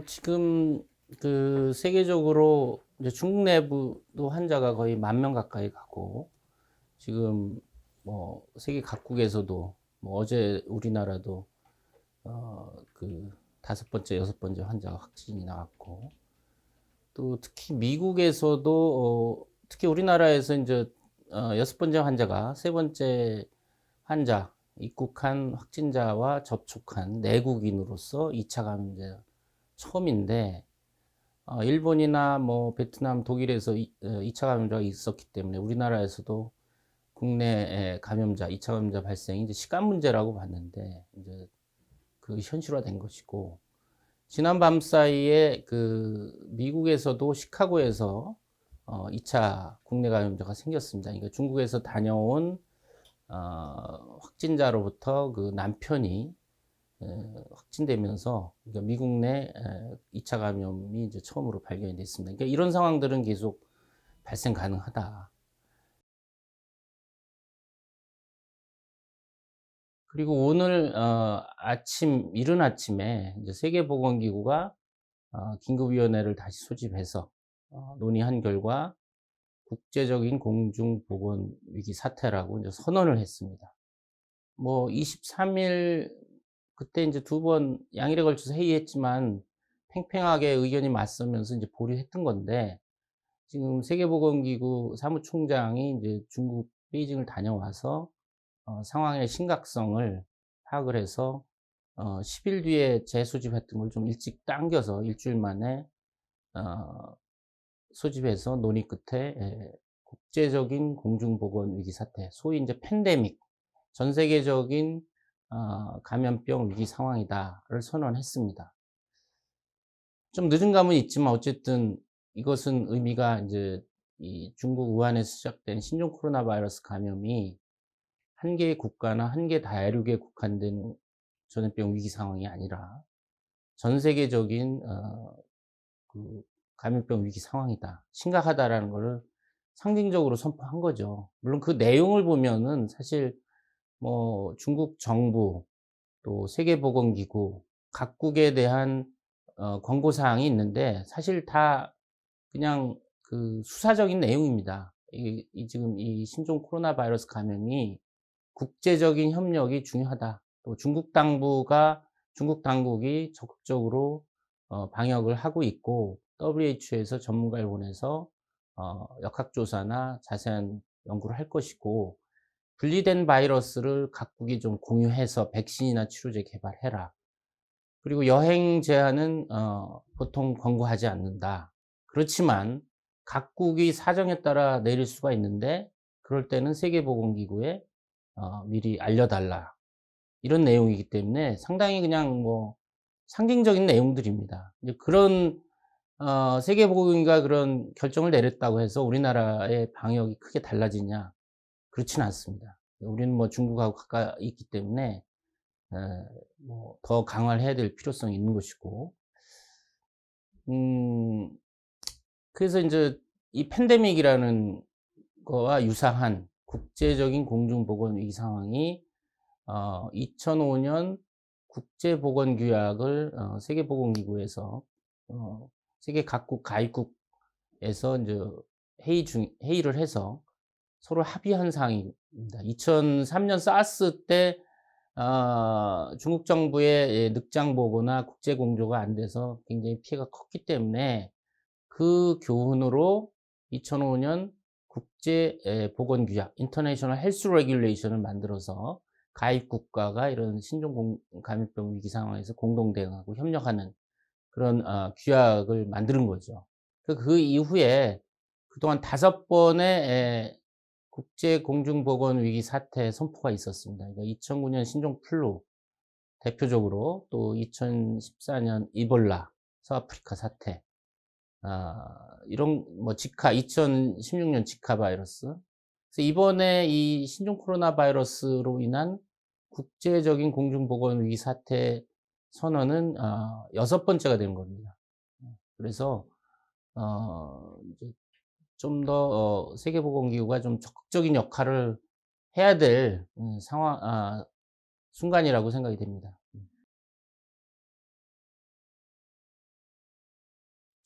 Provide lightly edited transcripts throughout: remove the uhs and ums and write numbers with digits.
지금 세계적으로 이제 중국 내부도 환자가 거의 10,000명 가까이 가고, 지금 세계 각국에서도 어제 우리나라도 다섯 번째, 여섯 번째 환자가 확진이 나왔고, 또 특히 미국에서도 특히 우리나라에서 이제 여섯 번째 환자가 세 번째 환자, 입국한 확진자와 접촉한 내국인으로서 2차 감염자 처음인데, 일본이나 베트남, 독일에서 2차 감염자가 있었기 때문에 우리나라에서도 국내 감염자, 2차 감염자 발생이 이제 시간 문제라고 봤는데, 이제 그 현실화된 것이고, 지난 밤 사이에 미국에서도 시카고에서 2차 국내 감염자가 생겼습니다. 그러니까 중국에서 다녀온 확진자로부터 그 남편이 확진되면서, 그러니까 미국 내 2차 감염이 이제 처음으로 발견이 됐습니다. 그러니까 이런 상황들은 계속 발생 가능하다. 그리고 오늘 이른 아침에 이제 세계보건기구가 긴급위원회를 다시 소집해서 논의한 결과 국제적인 공중보건위기 사태라고 이제 선언을 했습니다. 23일 그때 이제 두 번 양일에 걸쳐서 회의했지만 팽팽하게 의견이 맞서면서 이제 보류했던 건데, 지금 세계보건기구 사무총장이 이제 중국 베이징을 다녀와서 상황의 심각성을 파악을 해서 10일 뒤에 재소집했던 걸 좀 일찍 당겨서 일주일 만에 어, 소집해서 논의 끝에 국제적인 공중보건 위기 사태, 소위 이제 팬데믹, 전 세계적인 감염병 위기 상황이다를 선언했습니다. 좀 늦은 감은 있지만 어쨌든 이것은 의미가 이제 이 중국 우한에서 시작된 신종 코로나 바이러스 감염이 한 개의 국가나 한 개 대륙에 국한된 전염병 위기 상황이 아니라 전 세계적인 그 감염병 위기 상황이다, 심각하다라는 것을 상징적으로 선포한 거죠. 물론 그 내용을 보면은 사실 중국 정부 또 세계보건기구 각국에 대한 권고 사항이 있는데, 사실 다 그냥 수사적인 내용입니다. 지금 이 신종 코로나 바이러스 감염이 국제적인 협력이 중요하다. 또 중국 당국이 적극적으로 방역을 하고 있고, WHO에서 전문가를 보내서 역학조사나 자세한 연구를 할 것이고, 분리된 바이러스를 각국이 좀 공유해서 백신이나 치료제 개발해라. 그리고 여행 제한은 보통 권고하지 않는다. 그렇지만 각국이 사정에 따라 내릴 수가 있는데, 그럴 때는 세계보건기구에 미리 알려달라. 이런 내용이기 때문에 상당히 그냥 상징적인 내용들입니다. 이제 그런 세계보건기구가 그런 결정을 내렸다고 해서 우리나라의 방역이 크게 달라지냐? 그렇지는 않습니다. 우리는 중국하고 가까이 있기 때문에 더 강화를 해야 될 필요성이 있는 것이고, 음, 그래서 이제 이 팬데믹이라는 거와 유사한 국제적인 공중보건 위기 상황이 2005년 국제보건규약을 세계보건기구에서 세계 각국 가입국에서 이제 회의를 해서 서로 합의한 사항입니다. 2003년 사스 때 중국 정부의 늑장 보고나 국제 공조가 안 돼서 굉장히 피해가 컸기 때문에, 그 교훈으로 2005년 국제 보건규약 (International Health Regulation을) 만들어서 가입 국가가 이런 신종 감염병 위기 상황에서 공동 대응하고 협력하는 그런 규약을 만드는 거죠. 그 이후에 그동안 5번의 국제 공중보건 위기 사태 선포가 있었습니다. 그러니까 2009년 신종 플루 대표적으로, 또 2014년 이볼라 서아프리카 사태, 이런 지카 2016년 지카 바이러스. 그래서 이번에 이 신종 코로나 바이러스로 인한 국제적인 공중보건 위기 사태 선언은 여섯 번째가 된 겁니다. 그래서 이제 좀 더 세계보건기구가 좀 적극적인 역할을 해야 될 순간이라고 생각이 됩니다.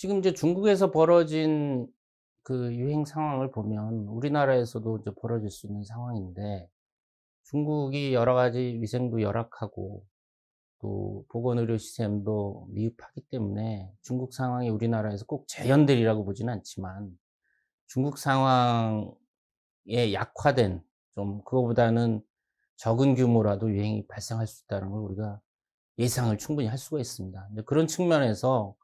지금 이제 중국에서 벌어진 그 유행 상황을 보면 우리나라에서도 이제 벌어질 수 있는 상황인데, 중국이 여러 가지 위생도 열악하고 또 보건의료 시스템도 미흡하기 때문에 중국 상황이 우리나라에서 꼭 재현되리라고 보지는 않지만, 중국 상황에 약화된, 좀 그거보다는 적은 규모라도 유행이 발생할 수 있다는 걸 우리가 예상을 충분히 할 수가 있습니다. 이제 그런 측면에서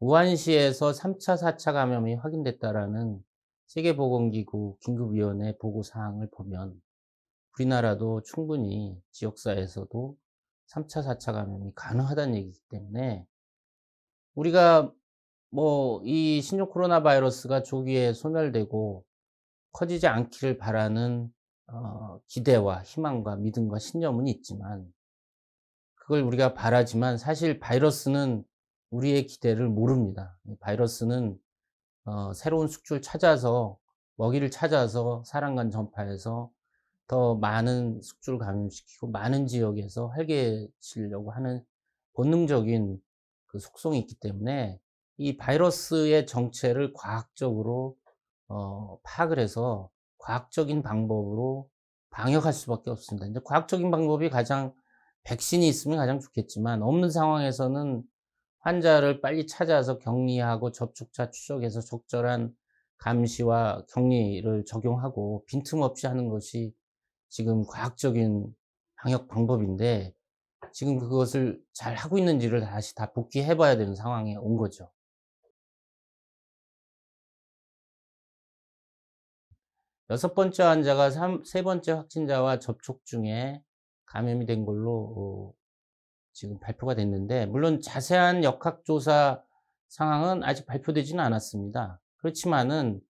우한시에서 3 차, 4차 감염이 확인됐다라는 세계보건기구 긴급위원회 보고 사항을 보면, 우리나라도 충분히 지역사회에서도 3 차, 4차 감염이 가능하다는 얘기이기 때문에, 우리가 뭐 이 신종 코로나 바이러스가 조기에 소멸되고 커지지 않기를 바라는 기대와 희망과 믿음과 신념은 있지만, 그걸 우리가 바라지만 사실 바이러스는 우리의 기대를 모릅니다. 이 바이러스는 새로운 숙주를 찾아서, 먹이를 찾아서 사람 간 전파해서 더 많은 숙주를 감염시키고 많은 지역에서 활개치려고 하는 본능적인 그 속성이 있기 때문에, 이 바이러스의 정체를 과학적으로 파악을 해서 과학적인 방법으로 방역할 수밖에 없습니다. 이제 과학적인 방법이 가장, 백신이 있으면 가장 좋겠지만, 없는 상황에서는 환자를 빨리 찾아서 격리하고 접촉자 추적해서 적절한 감시와 격리를 적용하고 빈틈없이 하는 것이 지금 과학적인 방역 방법인데, 지금 그것을 잘하고 있는지를 다시 다 복귀해 봐야 되는 상황에 온 거죠. 여섯 번째 환자가 세 번째 확진자와 접촉 중에 감염이 된 걸로 지금 발표가 됐는데, 물론 자세한 역학조사 상황은 아직 발표되지는 않았습니다. 그렇지만은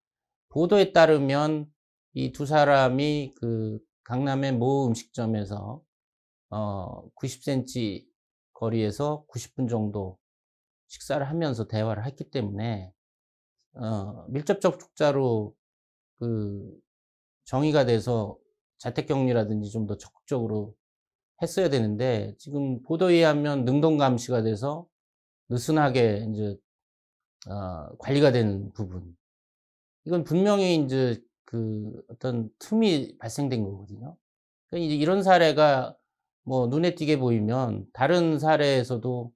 보도에 따르면 이 두 사람이 그 강남의 모 음식점에서 90cm 거리에서 90분 정도 식사를 하면서 대화를 했기 때문에 밀접 접촉자로 그 정의가 돼서 자택격리라든지 좀 더 적극적으로 했어야 되는데, 지금 보도에 의하면 능동 감시가 돼서 느슨하게 인제 관리가 되는 부분. 이건 분명히 인제 그 어떤 틈이 발생된 거거든요. 그러니까 이제 이런 사례가 뭐 눈에 띄게 보이면 다른 사례에서도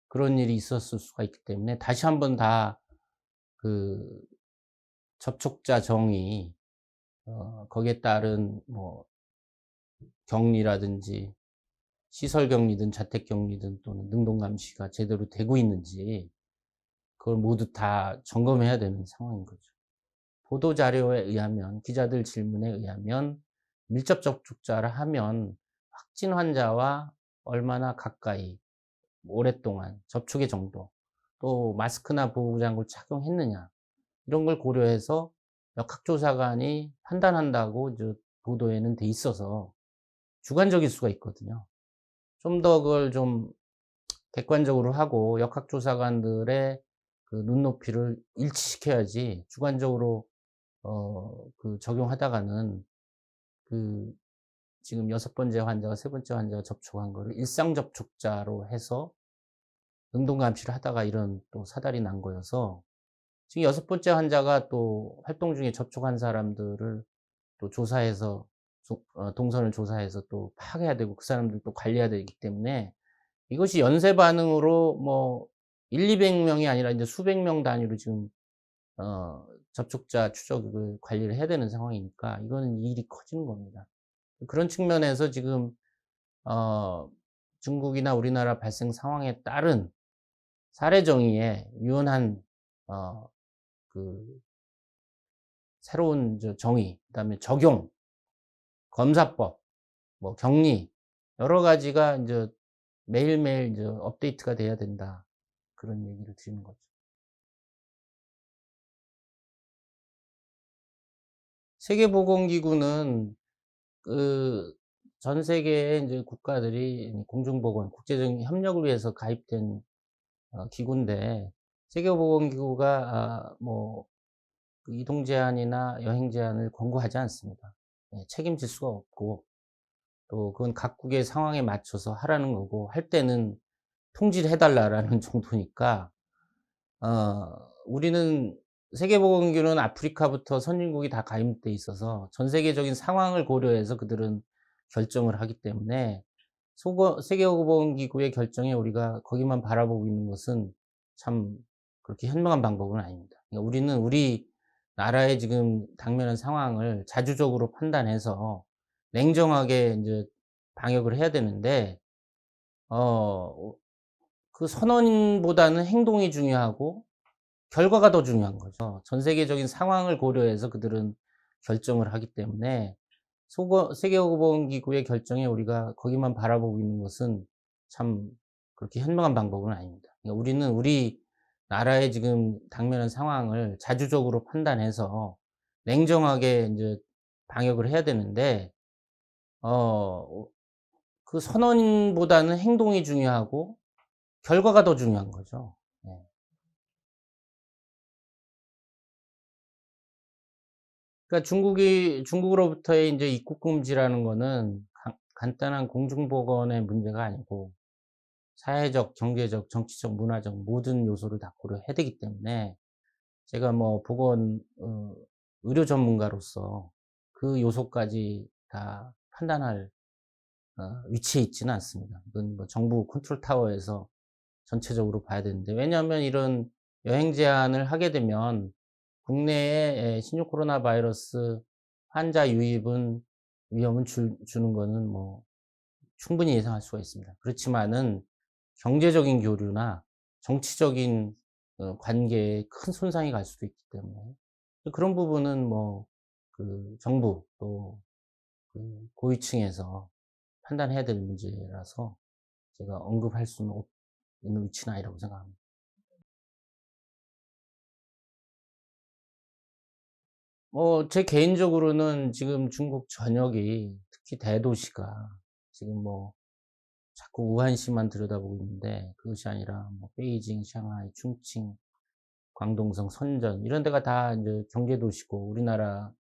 그런 일이 있었을 수가 있기 때문에, 다시 한번 다 그 접촉자 정의, 거기에 따른 뭐 격리라든지 시설 격리든 자택 격리든 또는 능동 감시가 제대로 되고 있는지, 그걸 모두 다 점검해야 되는 상황인 거죠. 보도 자료에 의하면, 기자들 질문에 의하면 밀접 접촉자라 하면 확진 환자와 얼마나 가까이 오랫동안 접촉의 정도, 또 마스크나 보호장구를 착용했느냐, 이런 걸 고려해서 역학조사관이 판단한다고 이제 보도에는 돼 있어서 주관적일 수가 있거든요. 좀 더 그걸 좀 객관적으로 하고 역학조사관들의 그 눈높이를 일치시켜야지, 주관적으로 그 적용하다가는 그 지금 여섯 번째 환자가 세 번째 환자가 접촉한 거를 일상 접촉자로 해서 능동 감시를 하다가 이런 또 사달이 난 거여서, 지금 여섯 번째 환자가 또 활동 중에 접촉한 사람들을 또 조사해서 동선을 조사해서 또 파악해야 되고 그 사람들 또 관리해야 되기 때문에, 이것이 연쇄 반응으로 뭐 1-200 명이 아니라 인제 수백 명 단위로 지금 접촉자 추적을 관리를 해야 되는 상황이니까 이거는 일이 커지는 겁니다. 그런 측면에서 지금 어 중국이나 우리나라 발생 상황에 따른 사례 정의에 유연한 어 그 새로운 정의, 그다음에 적용, 검사법, 뭐 격리, 여러 가지가 인제 매일매일 인제 업데이트가 돼야 된다, 그런 얘기를 드리는 거죠. 세계보건기구는 그 전 세계의 인제 국가들이 공중보건, 국제적인 협력을 위해서 가입된 기구인데, 세계보건기구가 뭐 그 이동 제한이나 여행 제한을 권고하지 않습니다. 예, 책임질 수가 없고, 또 그건 각국의 상황에 맞춰서 하라는 거고, 할 때는 통지를 해 달라라는 정도니까, 우리는 세계보건기구는 아프리카부터 선진국이 다 가입돼 있어서 전 세계적인 상황을 고려해서 그들은 결정을 하기 때문에 세계보건기구의 결정에 우리가 거기만 바라보고 있는 것은 참 그렇게 현명한 방법은 아닙니다. 그러니까 우리는 우리 나라의 지금 당면한 상황을 자주적으로 판단해서 냉정하게 인제 방역을 해야 되는데 어 그 선언보다는 행동이 중요하고 결과가 더 중요한 거죠. 전 세계적인 상황을 고려해서 그들은 결정을 하기 때문에 세계보건기구의 결정에 우리가 거기만 바라보고 있는 것은 참 그렇게 현명한 방법은 아닙니다. 그러니까 우리는 우리 나라의 지금 당면한 상황을 자주적으로 판단해서 냉정하게 인제 방역을 해야 되는데 어 그 선언보다는 행동이 중요하고 결과가 더 중요한 거죠. 네. 그러니까 중국으로부터의 인제 입국 금지라는 거는 간단한 공중보건의 문제가 아니고 사회적, 경제적, 정치적, 문화적 모든 요소를 다 고려해야 되기 때문에 제가 뭐 의료 전문가로서 그 요소까지 다 판단할 위치에 있지는 않습니다. 이건 뭐 정부 컨트롤 타워에서 전체적으로 봐야 되는데, 왜냐하면 이런 여행 제한을 하게 되면 국내에 신종 코로나 바이러스 환자 유입은 위험은 주는 거는 뭐 충분히 예상할 수가 있습니다. 그렇지만은 경제적인 교류나 정치적인 관계에 큰 손상이 갈 수도 있기 때문에 그런 부분은 뭐 정부 또 고위층에서 판단해야 될 문제라서 제가 언급할 수는 있는 위치는 아니라고 생각합니다. 제 개인적으로는 지금 중국 전역이 특히 대도시가 지금 뭐 자꾸 우한시만 들여다보고 있는데 그것이 아니라 뭐 베이징, 상하이, 충칭, 광동성, 선전 이런 데가 다 인제 경제 도시고 우리나라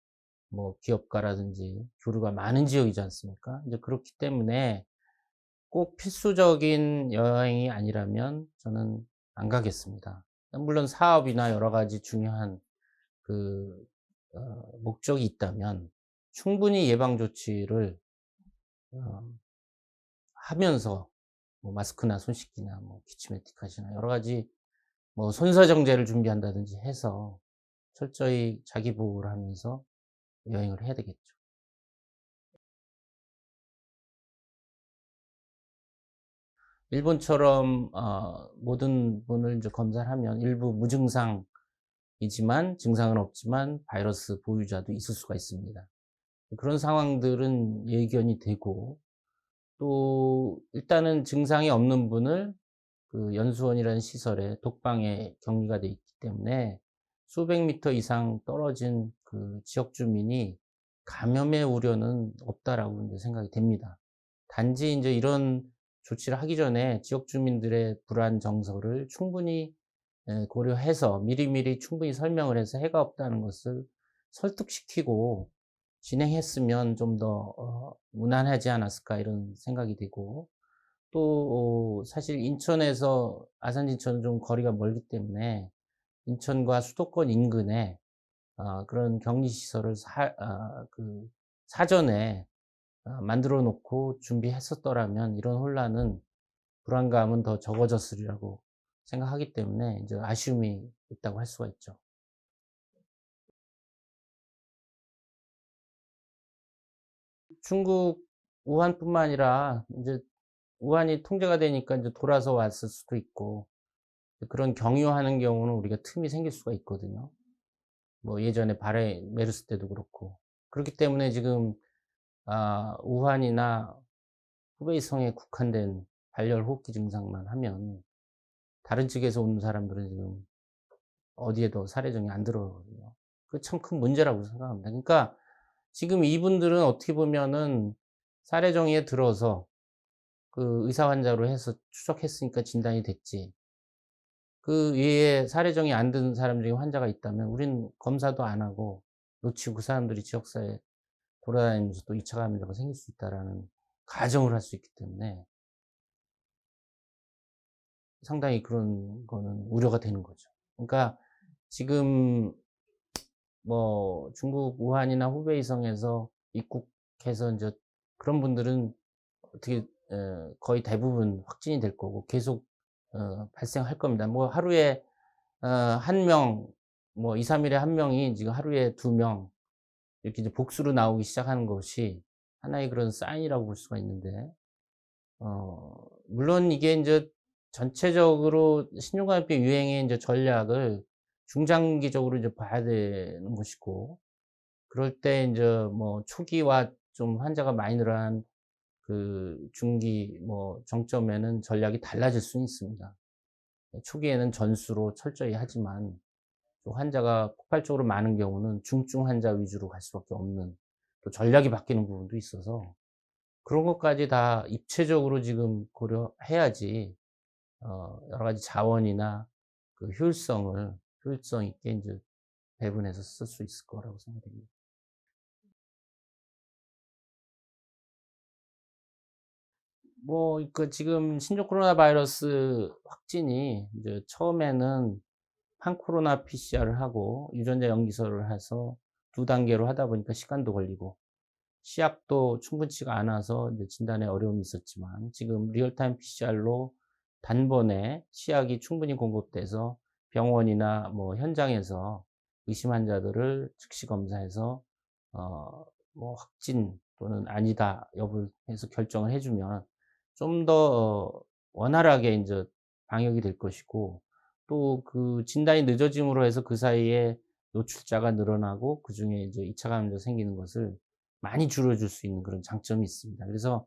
뭐 기업가라든지 교류가 많은 지역이지 않습니까? 이제 그렇기 때문에 꼭 필수적인 여행이 아니라면 저는 안 가겠습니다. 물론 사업이나 여러 가지 중요한 그 목적이 있다면 충분히 예방 조치를 어 하면서 뭐 마스크나 손 씻기나 뭐 기침 에티켓이나 여러 가지 뭐 손사정제를 준비한다든지 해서 철저히 자기 보호를 하면서 여행을 해야 되겠죠. 일본처럼 모든 분을 인제 검사를 하면 일부 무증상이지만 증상은 없지만 바이러스 보유자도 있을 수가 있습니다. 그런 상황들은 예견이 되고, 또 일단은 증상이 없는 분을 연수원이라는 시설에 독방에 격리가 돼 있기 때문에 수백 미터 이상 떨어진 지역 주민이 감염의 우려는 없다라고 인제 생각이 됩니다. 단지 인제 이런 조치를 하기 전에 지역 주민들의 불안 정서를 충분히 고려해서 미리미리 충분히 설명을 해서 해가 없다는 것을 설득시키고 진행했으면 좀 더 무난하지 않았을까 이런 생각이 되고, 또 사실 인천에서 아산진천은 좀 거리가 멀기 때문에 인천과 수도권 인근에 그런 격리 시설을 사전에 만들어 놓고 준비했었더라면 이런 혼란은 불안감은 더 적어졌으리라고 생각하기 때문에 이제 아쉬움이 있다고 할 수가 있죠. 중국 우한뿐만 아니라 인제 우한이 통제가 되니까 인제 돌아서 왔을 수도 있고, 그런 경유하는 경우는 우리가 틈이 생길 수가 있거든요. 뭐 예전에 메르스 때도 그렇고. 그렇기 때문에 지금 우한이나 후베이성에 국한된 발열 호흡기 증상만 하면 다른 측에서 온 사람들은 지금 어디에도 사례정이 안 들어오거든요. 그 참 큰 문제라고 생각합니다. 그러니까 지금 이분들은 어떻게 보면은 사례정의에 들어서 의사 환자로 해서 추적했으니까 진단이 됐지. 그 외에 사례정이 안 든 사람 중에 환자가 있다면 우리는 검사도 안 하고 놓치고 그 사람들이 지역사회에 돌아다니면서 또 2차 감염자가 생길 수 있다라는 가정을 할 수 있기 때문에 상당히 그런 거는 우려가 되는 거죠. 그러니까 지금 뭐 중국 우한이나 후베이성에서 입국해서 인제 그런 분들은 어떻게 거의 대부분 확진이 될 거고 계속 발생할 겁니다. 뭐 하루에 1 명, 뭐 2-3 일에 1 명이 지금 하루에 2명 이렇게 이제 복수로 나오기 시작하는 것이 하나의 그런 사인이라고 볼 수가 있는데, 물론 이게 인제 전체적으로 신종감염병 유행의 인제 전략을 중장기적으로 이제 봐야 되는 것이고, 그럴 때 인제 뭐 초기와 좀 환자가 많이 늘어난 그 중기 뭐 정점에는 전략이 달라질 수는 있습니다. 초기에는 전수로 철저히 하지만 또 환자가 폭발적으로 많은 경우는 중증 환자 위주로 갈 수밖에 없는, 또 전략이 바뀌는 부분도 있어서 그런 것까지 다 입체적으로 지금 고려해야지 여러 가지 자원이나 그 효율성 있게 인제 배분해서 쓸 수 있을 거라고 생각됩니다. 뭐 그 지금 신종 코로나 바이러스 확진이 이제 처음에는 판코로나 PCR을 하고 유전자 연기설을 해서 2단계로 하다 보니까 시간도 걸리고 시약도 충분치가 않아서 이제 진단에 어려움이 있었지만, 지금 리얼타임 PCR로 단번에 시약이 충분히 공급돼서 병원이나 뭐 현장에서 의심 환자들을 즉시 검사해서 뭐 확진 또는 아니다 여부를 해서 결정을 해 주면 좀 더 원활하게 인제 방역이 될 것이고, 또 그 진단이 늦어짐으로 해서 그 사이에 노출자가 늘어나고 그중에 이제 2차 감염자가 생기는 것을 많이 줄여줄 수 있는 그런 장점이 있습니다. 그래서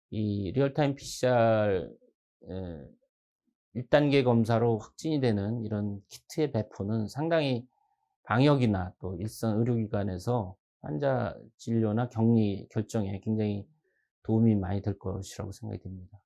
이 리얼타임 PCR, 에 1 단계 검사로 확진이 되는 이런 키트의 배포는 상당히 방역이나 또 일선 의료기관에서 환자 진료나 격리 결정에 굉장히 도움이 많이 될 것이라고 생각이 됩니다.